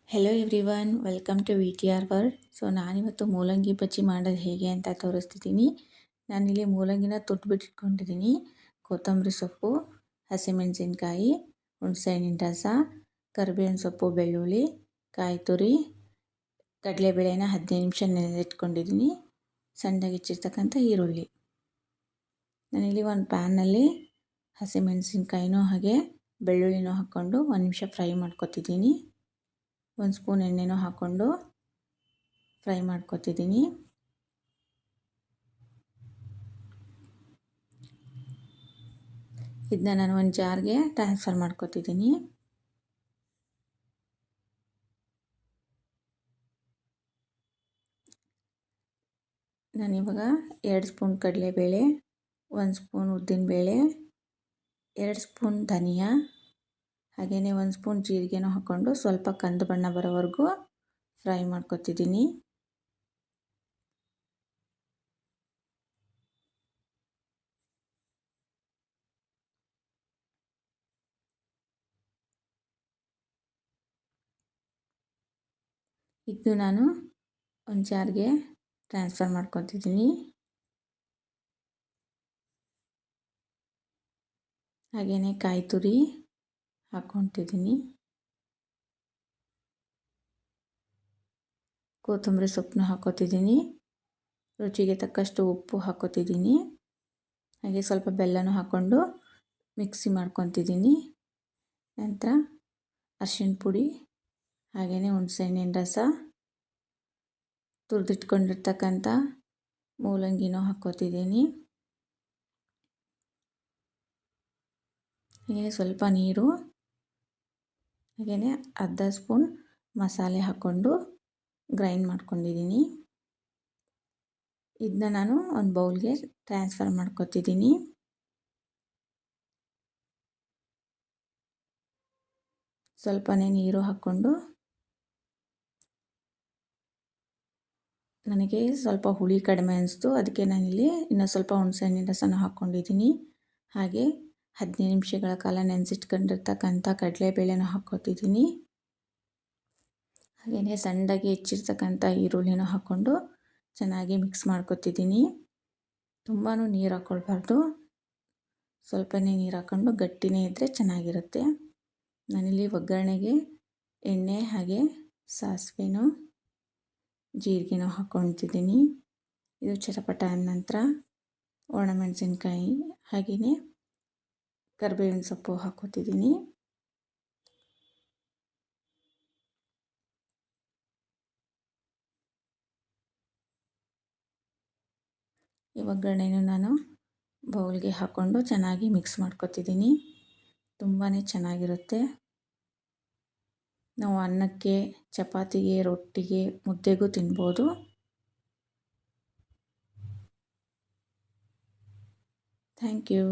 Hello everyone, welcome to V T R world. So ನಾನಿವತ್ತು ಮೂಲಂಗಿ ಬಜ್ಜಿ ಮಾಡೋದು ಹೇಗೆ ಅಂತ ತೋರಿಸ್ತಿದ್ದೀನಿ. ನಾನಿಲ್ಲಿ ಮೂಲಂಗಿನ ತುಟ್ಬಿಟ್ಟಿಟ್ಕೊಂಡಿದ್ದೀನಿ. ಕೊತ್ತಂಬರಿ ಸೊಪ್ಪು, ಹಸಿಮೆಣಸಿನ್ಕಾಯಿ, ಹುಣಸೆಹಣ್ಣಿನ ರಸ, ಕರಿಬೇವಿನ ಸೊಪ್ಪು, ಬೆಳ್ಳುಳ್ಳಿ, ಕಾಯಿ ತುರಿ, ಕಡಲೆಬೇಳೆನ 15 ನಿಮಿಷ ನೆನೆದಿಟ್ಕೊಂಡಿದ್ದೀನಿ. ಸಣ್ಣದಾಗಿ ಹೆಚ್ಚಿರ್ತಕ್ಕಂಥ ಈರುಳ್ಳಿ. ನಾನಿಲ್ಲಿ ಒಂದು ಪ್ಯಾನಲ್ಲಿ ಹಸಿಮೆಣಸಿನ್ಕಾಯಿನೂ ಹಾಗೆ ಬೆಳ್ಳುಳ್ಳಿನೂ ಹಾಕ್ಕೊಂಡು 1 ನಿಮಿಷ ಫ್ರೈ ಮಾಡ್ಕೊತಿದ್ದೀನಿ. 1 ಸ್ಪೂನ್ ಎಣ್ಣೆನೂ ಹಾಕ್ಕೊಂಡು ಫ್ರೈ ಮಾಡ್ಕೊತಿದ್ದೀನಿ. ಇದನ್ನ ನಾನು ಒಂದು ಜಾರ್ಗೆ ಟ್ರಾನ್ಸ್ಫರ್ ಮಾಡ್ಕೊತಿದ್ದೀನಿ. ನಾನಿವಾಗ 2 ಸ್ಪೂನ್ ಕಡಲೆಬೇಳೆ, 1 ಸ್ಪೂನ್ ಉದ್ದಿನಬೇಳೆ, 2 ಸ್ಪೂನ್ ಧನಿಯಾ, ಹಾಗೆಯೇ 1 ಸ್ಪೂನ್ ಜೀರಿಗೆನೂ ಹಾಕ್ಕೊಂಡು ಸ್ವಲ್ಪ ಕಂದು ಬಣ್ಣ ಬರೋವರೆಗೂ ಫ್ರೈ ಮಾಡ್ಕೊತಿದ್ದೀನಿ. ಇದು ನಾನು ಒಂದು ಜಾರ್ಗೆ ಟ್ರಾನ್ಸ್ಫರ್ ಮಾಡ್ಕೊತಿದ್ದೀನಿ. ಹಾಗೆಯೇ ಕಾಯಿ ತುರಿ ಹಾಕ್ಕೊತಿದ್ದೀನಿ. ಕೊತ್ತಂಬರಿ ಸೊಪ್ಪನ್ನ ಹಾಕ್ಕೊತಿದ್ದೀನಿ. ರುಚಿಗೆ ತಕ್ಕಷ್ಟು ಉಪ್ಪು ಹಾಕ್ಕೊತಿದ್ದೀನಿ. ಹಾಗೆ ಸ್ವಲ್ಪ ಬೆಲ್ಲನೂ ಹಾಕ್ಕೊಂಡು ಮಿಕ್ಸಿ ಮಾಡ್ಕೊತಿದ್ದೀನಿ. ನಂತರ ಅರಿಶಿಣ ಪುಡಿ, ಹಾಗೆಯೇ ಹುಣಸೆಹಣ್ಣಿನ ರಸ, ತುರಿದಿಟ್ಕೊಂಡಿರ್ತಕ್ಕಂಥ ಮೂಲಂಗಿನೂ ಹಾಕ್ಕೊತಿದ್ದೀನಿ. ಹಾಗೆಯೇ ಸ್ವಲ್ಪ ನೀರು, ಹಾಗೆಯೇ ಅರ್ಧ ಸ್ಪೂನ್ ಮಸಾಲೆ ಹಾಕ್ಕೊಂಡು ಗ್ರೈಂಡ್ ಮಾಡ್ಕೊಂಡಿದ್ದೀನಿ. ಇದನ್ನ ನಾನು ಒಂದು ಬೌಲ್ಗೆ ಟ್ರಾನ್ಸ್ಫರ್ ಮಾಡ್ಕೊತಿದ್ದೀನಿ. ಸ್ವಲ್ಪನೇ ನೀರು ಹಾಕ್ಕೊಂಡು, ನನಗೆ ಸ್ವಲ್ಪ ಹುಳಿ ಕಡಿಮೆ ಅನಿಸ್ತು, ಅದಕ್ಕೆ ನಾನಿಲ್ಲಿ ಇನ್ನೂ ಸ್ವಲ್ಪ ಹುಣಸೆಹಣ್ಣಿನ ರಸನ ಹಾಕ್ಕೊಂಡಿದ್ದೀನಿ. ಹಾಗೆ 15 ನಿಮಿಷಗಳ ಕಾಲ ನೆನೆಸಿಟ್ಕೊಂಡಿರ್ತಕ್ಕಂಥ ಕಡಲೆಬೇಳೆನ ಹಾಕ್ಕೊತಿದ್ದೀನಿ. ಹಾಗೆಯೇ ಸಣ್ಣದಾಗಿ ಹೆಚ್ಚಿರ್ತಕ್ಕಂಥ ಈರುಳ್ಳಿನೂ ಹಾಕ್ಕೊಂಡು ಚೆನ್ನಾಗಿ ಮಿಕ್ಸ್ ಮಾಡ್ಕೊತಿದ್ದೀನಿ. ತುಂಬಾ ನೀರು ಹಾಕ್ಕೊಳ್ಬಾರ್ದು, ಸ್ವಲ್ಪನೇ ನೀರು ಹಾಕ್ಕೊಂಡು ಗಟ್ಟಿನೇ ಇದ್ದರೆ ಚೆನ್ನಾಗಿರುತ್ತೆ. ನಾನಿಲ್ಲಿ ಒಗ್ಗರಣೆಗೆ ಎಣ್ಣೆ ಹಾಗೆ ಸಾಸಿವೆನೂ ಜೀರಿಗೆನೂ ಹಾಕ್ಕೊತಿದ್ದೀನಿ. ಇದು ಚಟಪಟ ಆದ ನಂತರ ಒಣಮೆಣಸಿನ್ಕಾಯಿ ಹಾಗೆಯೇ ಕರಿಬೇವಿನ ಸೊಪ್ಪು ಹಾಕ್ಕೊತಿದ್ದೀನಿ. ಈ ಒಗ್ಗರಣೆನೂ ನಾನು ಬೌಲ್ಗೆ ಹಾಕ್ಕೊಂಡು ಚೆನ್ನಾಗಿ ಮಿಕ್ಸ್ ಮಾಡ್ಕೊತಿದ್ದೀನಿ. ತುಂಬಾ ಚೆನ್ನಾಗಿರುತ್ತೆ. ನಾವು ಅನ್ನಕ್ಕೆ, ಚಪಾತಿಗೆ, ರೊಟ್ಟಿಗೆ, ಮುದ್ದೆಗೂ ತಿನ್ಬೋದು. Thank you.